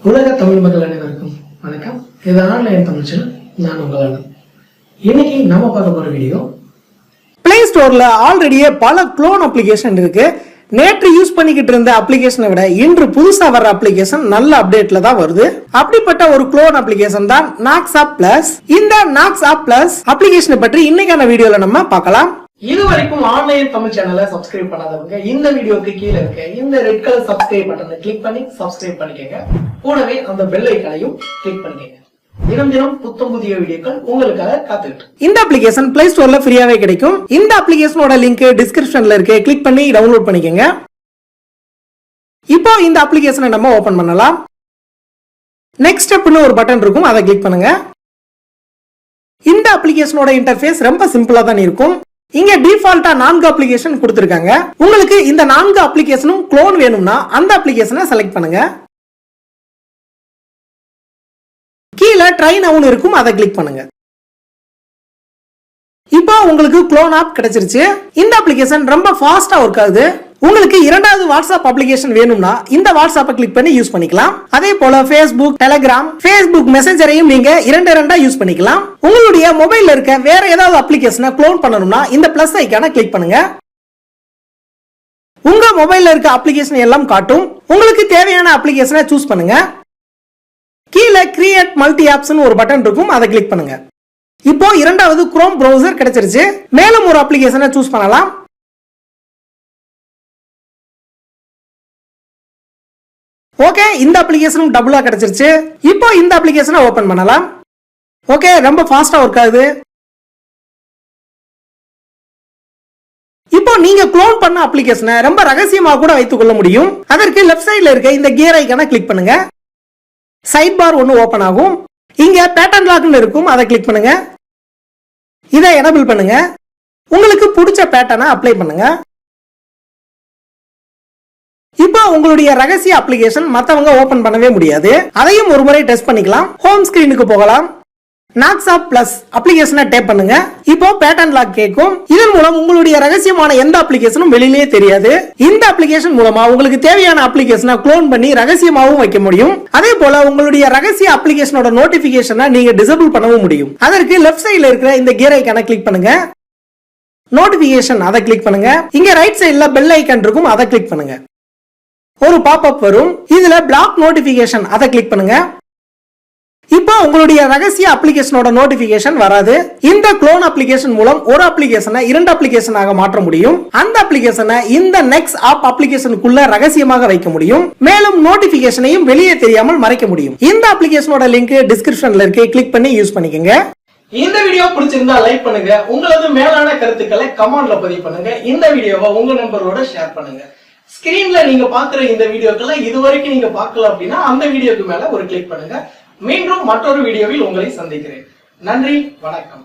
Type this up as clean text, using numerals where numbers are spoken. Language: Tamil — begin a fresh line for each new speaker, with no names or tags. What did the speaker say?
உலக தமிழ் மக்கள் அனைவருக்கும் வணக்கம். இது ஆன்லைன் தமிழ் சேனல். நான் உங்கள் இன்னைக்கு நம்ம பார்க்க போற வீடியோ, பிளே ஸ்டோர்ல ஆல்ரெடியே பல க்ளோன் அப்ளிகேஷன் இருக்கு. நேற்று யூஸ் பண்ணிக்கிட்டு இருந்த அப்ளிகேஷனை விட இன்று புதுசா வர்ற அப்ளிகேஷன் நல்ல அப்டேட்ல தான் வருது. அப்படிப்பட்ட ஒரு க்ளோன் அப்ளிகேஷன் தான் நாக்ஸ் ஆப் பிளஸ். இந்த நாக்ஸ் ஆப் பிளஸ் அப்ளிகேஷனை பற்றி இன்னைக்கான வீடியோல நம்ம பார்க்கலாம். இதுவரைக்கும் ஆன்லைன் தமிழ் சேனலை சப்ஸ்கிரைப் பண்ணாதவங்க இந்த வீடியோக்கு கீழே இருக்க இந்த ரெட் கலர் சப்ஸ்கிரைப் பட்டனை கிளிக் பண்ணி சப்ஸ்கிரைப் பண்ணிக்கங்க. கூடவே அந்த பெல் ஐகானையும் கிளிக் பண்ணிக்கங்க. தினம் தினம் புத்தம் புதிய வீடியோக்கள் உங்களுக்காக காத்துக்கிட்டு. இந்த அப்ளிகேஷன் பிளே ஸ்டோர்ல ஃப்ரீயாவே கிடைக்கும். இந்த அப்ளிகேஷனோட லிங்க் டிஸ்கிரிப்ஷன்ல இருக்கு, கிளிக் பண்ணி டவுன்லோட் பண்ணிக்கங்க. இப்போ இந்த அப்ளிகேஷனை நம்ம ஓபன் பண்ணலாம். நெக்ஸ்ட் ஸ்டெப்னு ஒரு பட்டன் இருக்கும், அதை கிளிக் பண்ணுங்க. இந்த அப்ளிகேஷனோட இன்டர்ஃபேஸ் ரொம்ப சிம்பிளா தான் இருக்கும். இங்க டிஃபால்ட்டா 4 அப்ளிகேஷன் கொடுத்திருக்காங்க. உங்களுக்கு இந்த 4 அப்ளிகேஷனும் க்ளோன் வேணும்னா அந்த அப்ளிகேஷனை செலக்ட் பண்ணுங்க. கீழே ட்ரை நவுன்னு இருக்கும், அதை கிளிக் பண்ணுங்க. இப்போ உங்களுக்கு க்ளோன் ஆப் கிடைச்சிருச்சு. இந்த அப்ளிகேஷன் ரொம்ப ஃபாஸ்டா ஒர்க் ஆகுது. உங்களுக்கு இரண்டாவது வாட்ஸ்அப் அப்ளிகேஷன் வேணும்னா இந்த வாட்ஸ்அப்பை கிளிக் பண்ணி யூஸ் பண்ணிக்கலாம். அதே போல ஃபேஸ்புக், டெலிகிராம், ஃபேஸ்புக் மெசஞ்சரையும் நீங்க இரண்டா யூஸ் பண்ணிக்கலாம். உங்களுடைய மொபைல்ல இருக்க வேற ஏதாவது அப்ளிகேஷனை க்ளோன் பண்ணணும்னா இந்த பிளஸ் ஐகானை கிளிக் பண்ணுங்க. உங்க மொபைல்ல இருக்க அப்ளிகேஷன் எல்லாம் காட்டும். உங்களுக்கு தேவையான அப்ளிகேஷனை சூஸ் பண்ணுங்க. கீழே கிரியேட் மல்டி ஆப்ஸ்னு ஒரு பட்டன் இருக்கும், அதை கிளிக் பண்ணுங்க. இப்போ இரண்டாவது குரோம் பிரவுசர் கிடைச்சிருச்சு. மேலும் ஒரு அப்ளிகேஷனை சூஸ் பண்ணலாம். ஓகே, இந்த அப்ளிகேஷனும் டபுளா கிடைச்சிருச்சு. இப்போ இந்த அப்ளிகேஷனை ஓபன் பண்ணலாம். ஓகே, ரொம்ப ஃபாஸ்டா ஒர்க் ஆகுது. இப்போ நீங்க க்ளோன் பண்ண அப்ளிகேஷனை ரொம்ப ரகசியமா கூட வைத்துக் கொள்ள முடியும். அதற்கு லெஃப்ட் சைடுல இருக்க இந்த கியர் ஐகானை கிளிக் பண்ணுங்க. சைட் பார் ஒன்னு ஓபன் ஆகும். இங்க பேட்டர்ன் லாக்னு இருக்கும், அதை கிளிக் பண்ணுங்க. இதை எனேபிள் பண்ணுங்க. உங்களுக்கு பிடிச்ச பேட்டர்னை அப்ளை பண்ணுங்க. இப்போ உங்களுடைய ரகசிய அப்ளிகேஷன் மத்தவங்க ஓபன் பண்ணவே முடியாது. அதையும் ஒரு முறை டெஸ்ட் பண்ணிக்கலாம். ஹோம் ஸ்கிரீனுக்கு போகலாம். நாக்ஸ் ஆப் பிளஸ் அப்ளிகேஷனை டேப் பண்ணுங்க. இப்போ பேட்டர்ன் லாக் கேட்கும். இதன் மூலம் உங்களுடைய ரகசியமான எந்த அப்ளிகேஷனும் வெளியிலேயே தெரியாது. இந்த அப்ளிகேஷன் மூலமா உங்களுக்கு தேவையான அப்ளிகேஷனை க்ளோன் பண்ணி ரகசியமாகவும் வைக்க முடியும். அதே போல உங்களுடைய ரகசிய அப்ளிகேஷனோட நோட்டிபிகேஷனை நீங்க டிசேபிள் பண்ணவும் முடியும். அதற்கு லெஃப்ட் சைடுல இருக்கிற இந்த கியர் ஐகானை கிளிக் பண்ணுங்க. நோட்டிபிகேஷன், அதை கிளிக் பண்ணுங்க. இங்க ரைட் சைடுல பெல் ஐகான் இருக்கும், அதை கிளிக் பண்ணுங்க. ஒரு பாப்அப் வரும். இதுல பிளாக் நோட்டிபிகேஷன், அதை கிளிக் பண்ணுங்க. இப்போ உங்களுடைய ரகசிய அப்ளிகேஷனோட நோட்டிபிகேஷன் வராது. இந்த க்ளோன் அப்ளிகேஷன் மூலம் ஒரு அப்ளிகேஷனை 2 அப்ளிகேஷனாக மாற்ற முடியும். அந்த அப்ளிகேஷனை இந்த நெக்ஸ்ட் ஆப் அப்ளிகேஷனுக்குள்ள ரகசியமாக வைக்க முடியும். மேலும் நோட்டிபிகேஷனையும் வெளியே தெரியாமல் மறைக்க முடியும். இந்த அப்ளிகேஷனோட லிங்க் டிஸ்கிரிப்ஷன்ல இருக்கு, கிளிக் பண்ணி யூஸ் பண்ணிக்கங்க. இந்த வீடியோ பிடிச்சிருந்தா லைக் பண்ணுங்க. உங்களது மேலான கருத்துக்களை கமெண்ட்ல பதிவு பண்ணுங்க. இந்த வீடியோவை உங்க நண்பர்களோட ஷேர் பண்ணுங்க. ஸ்கிரீன்ல நீங்க பாக்குற இந்த வீடியோக்களை இதுவரைக்கும் நீங்க பார்க்கல அப்படின்னா அந்த வீடியோக்கு மேல ஒரு கிளிக் பண்ணுங்க. மீண்டும் மற்றொரு வீடியோவில் உங்களை சந்திக்கிறேன். நன்றி, வணக்கம்.